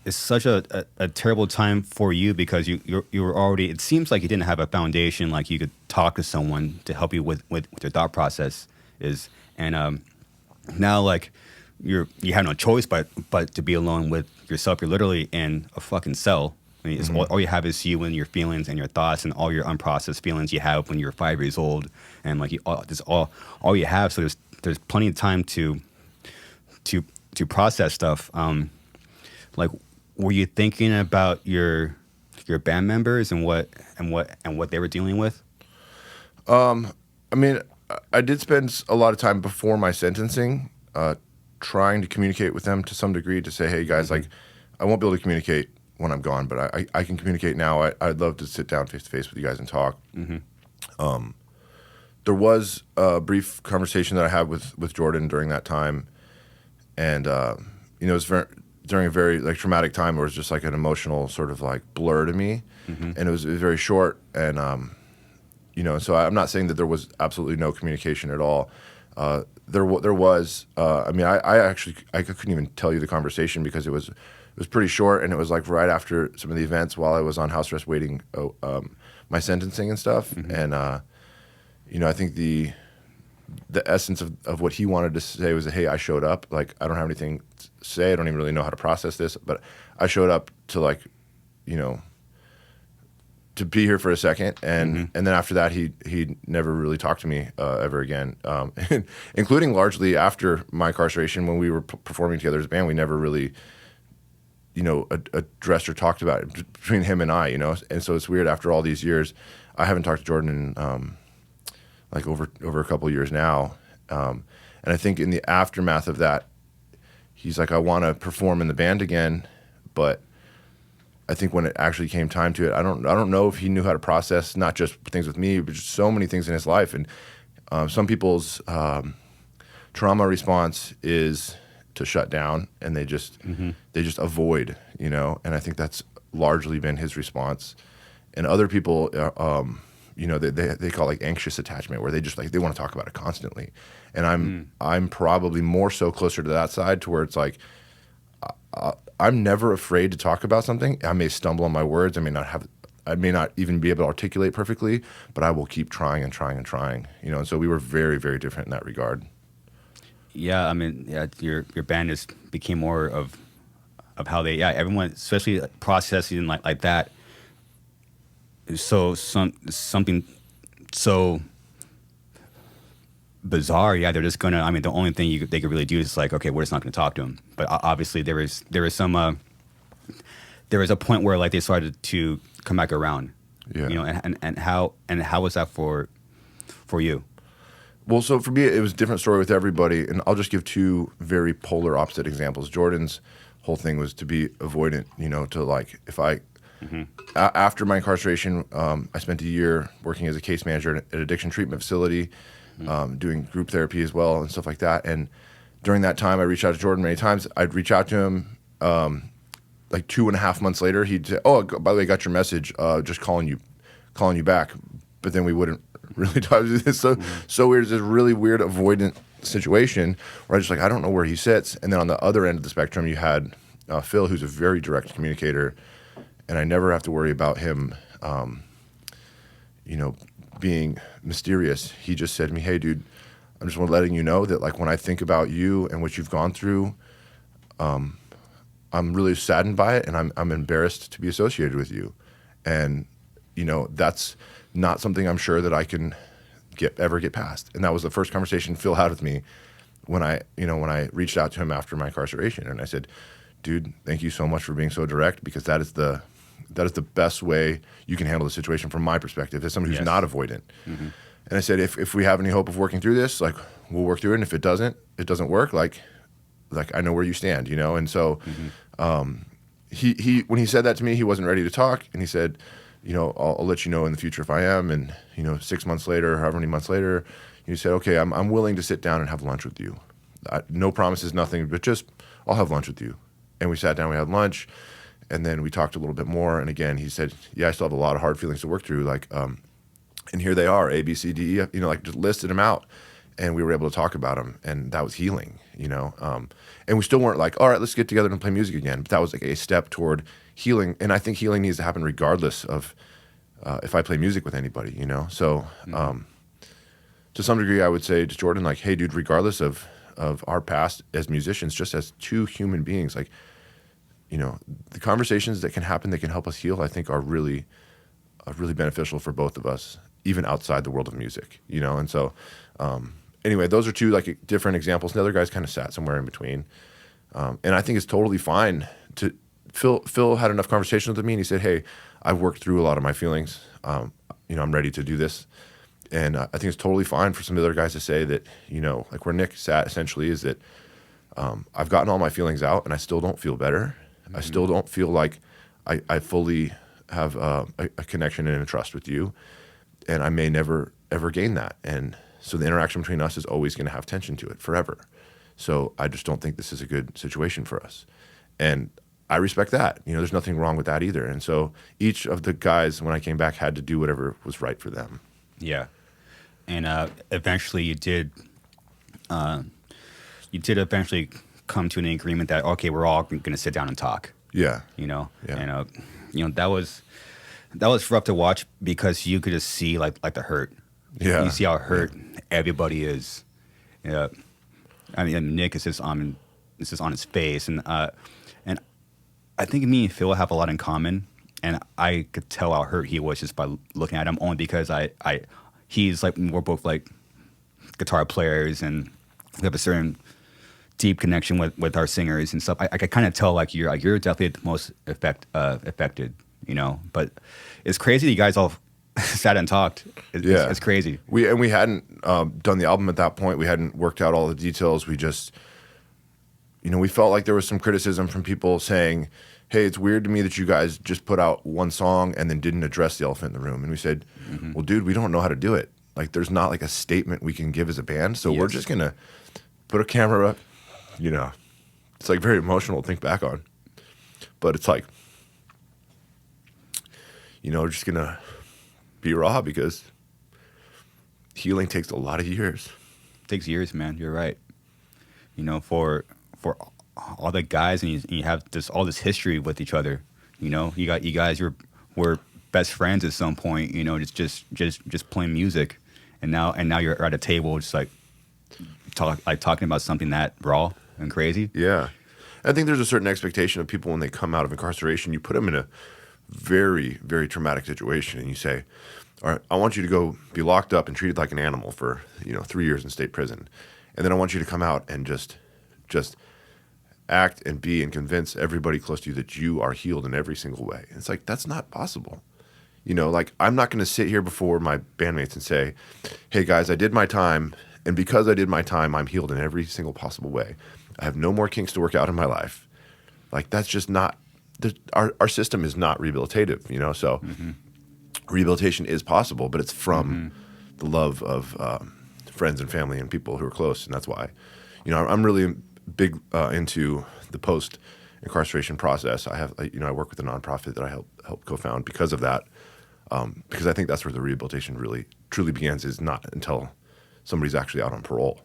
it's such a terrible time for you because you were already. It seems like you didn't have a foundation, like you could talk to someone to help you with your thought process is, and now like you have no choice but to be alone with yourself. You're literally in a fucking cell. I mean, it's all you have is you and your feelings and your thoughts and all your unprocessed feelings you have when you're 5 years old, and like this all you have. So there's plenty of time to process stuff. Like, were you thinking about your band members and what they were dealing with? I mean, I did spend a lot of time before my sentencing trying to communicate with them to some degree to say, hey, guys, like, I won't be able to communicate when I'm gone, but I can communicate now. I'd love to sit down face-to-face with you guys and talk. There was a brief conversation that I had with Jordan during that time, and it was during a very like traumatic time where it was just like an emotional sort of like blur to me, and it was very short, and so I'm not saying that there was absolutely no communication at all. There was. I mean, I couldn't even tell you the conversation because it was pretty short, and it was like right after some of the events while I was on house arrest waiting my sentencing and stuff, and I think the essence of what he wanted to say was, hey, I showed up. Like, I don't have anything to say. I don't even really know how to process this, but I showed up to like, to be here for a second. And then after that, he never really talked to me ever again, including largely after my incarceration when we were performing together as a band. We never really, addressed or talked about it between him and I, And so it's weird after all these years. I haven't talked to Jordan in like over a couple of years now. And I think in the aftermath of that, he's like, I want to perform in the band again. But I think when it actually came time to it, I don't know if he knew how to process not just things with me, but just so many things in his life. And some people's trauma response is to shut down, and they just avoid, and I think that's largely been his response. And other people, they call it like anxious attachment, where they just like they want to talk about it constantly. And I'm probably more so closer to that side, to where it's like I'm never afraid to talk about something. I may stumble on my words. I may not even be able to articulate perfectly, but I will keep trying and trying and trying. And so we were very, very different in that regard. Yeah, I mean, your band just became more of how they everyone, especially processing like that. So something so bizarre. Yeah, they're just gonna. I mean, the only thing they could really do is like, okay, we're just not gonna talk to him. But obviously, there is some. There was a point where like they started to come back around. Yeah. And how was that for you? Well, so for me, it was a different story with everybody, and I'll just give two very polar opposite examples. Jordan's whole thing was to be avoidant, to like, if I, after my incarceration, I spent a year working as a case manager at an addiction treatment facility, doing group therapy as well and stuff like that. And during that time, I reached out to Jordan many times. I'd reach out to him like 2.5 months later. He'd say, oh, by the way, I got your message, just calling you back. But then we wouldn't really talk. It's so weird. It's this really weird avoidant situation where I just like, I don't know where he sits. And then on the other end of the spectrum, you had Phil, who's a very direct communicator, and I never have to worry about him, being mysterious. He just said to me, hey, dude, I'm just letting you know that like when I think about you and what you've gone through, I'm really saddened by it, and I'm embarrassed to be associated with you. And, that's not something I'm sure that I can ever get past. And that was the first conversation Phil had with me when I reached out to him after my incarceration. And I said, dude, thank you so much for being so direct, because that is the best way you can handle the situation from my perspective as somebody who's not avoidant. And I said, if we have any hope of working through this, like, we'll work through it. And if it doesn't work, like I know where you stand, And so he when he said that to me, he wasn't ready to talk. And he said, I'll let you know in the future if I am. And, 6 months later, however many months later, he said, okay, I'm willing to sit down and have lunch with you. No promises, nothing, but just I'll have lunch with you. And we sat down, we had lunch, and then we talked a little bit more. And again, he said, yeah, I still have a lot of hard feelings to work through. Like, and here they are, A, B, C, D, E, like just listed them out. and we were able to talk about them, and that was healing, and we still weren't like, all right, let's get together and play music again, but that was like a step toward healing. And I think healing needs to happen regardless of if I play music with anybody, so to some degree I would say to Jordan, like, hey dude, regardless of our past as musicians, just as two human beings, like, the conversations that can happen that can help us heal, I think are really beneficial for both of us, even outside the world of music, and so anyway, those are two like different examples. The other guys kind of sat somewhere in between, and I think it's totally fine to. Phil had enough conversations with me, and he said, "Hey, I've worked through a lot of my feelings. I'm ready to do this." And I think it's totally fine for some of the other guys to say that, like where Nick sat essentially is that I've gotten all my feelings out, and I still don't feel better. I still don't feel like I fully have a connection and a trust with you, and I may never ever gain that. And so the interaction between us is always going to have tension to it forever. So I just don't think this is a good situation for us. And I respect that. There's nothing wrong with that either. And so each of the guys, when I came back, had to do whatever was right for them. Yeah. And eventually you did eventually come to an agreement that, okay, we're all going to sit down and talk. Yeah. Yeah. And that was rough to watch because you could just see like the hurt. Yeah. You see how hurt everybody is. Yeah. I mean, Nick is just on his face, and I think me and Phil have a lot in common, and I could tell how hurt he was just by looking at him, only because he's like, we're both like guitar players, and we have a certain deep connection with our singers and stuff. I could kind of tell like you're definitely the most affected, But it's crazy that you guys all sat and talked. It's crazy. We hadn't done the album at that point. We hadn't worked out all the details. We just, we felt like there was some criticism from people saying, hey, it's weird to me that you guys just put out one song and then didn't address the elephant in the room. And we said, well, dude, we don't know how to do it. Like, there's not like a statement we can give as a band. So we're just going to put a camera up. It's like very emotional to think back on. But it's like, we're just going to be raw, because healing takes a lot of years. It takes years, man. You're right. For all the guys, and you have all this history with each other. You guys were best friends at some point. Just playing music, and now you're at a table, just like talking about something that raw and crazy. Yeah, I think there's a certain expectation of people when they come out of incarceration. You put them in a very, very traumatic situation, and you say, all right, I want you to go be locked up and treated like an animal for 3 years in state prison, and then I want you to come out and just act and be and convince everybody close to you that you are healed in every single way. And it's like, that's not possible. Like, I'm not going to sit here before my bandmates and say, hey guys, I did my time, and because I did my time, I'm healed in every single possible way. I have no more kinks to work out in my life. Like, that's just not, our system is not rehabilitative, so rehabilitation is possible, but it's from the love of friends and family and people who are close. And that's why, I'm really big into the post-incarceration process. I have, I work with a nonprofit that I help co-found because of that, because I think that's where the rehabilitation really truly begins, is not until somebody's actually out on parole.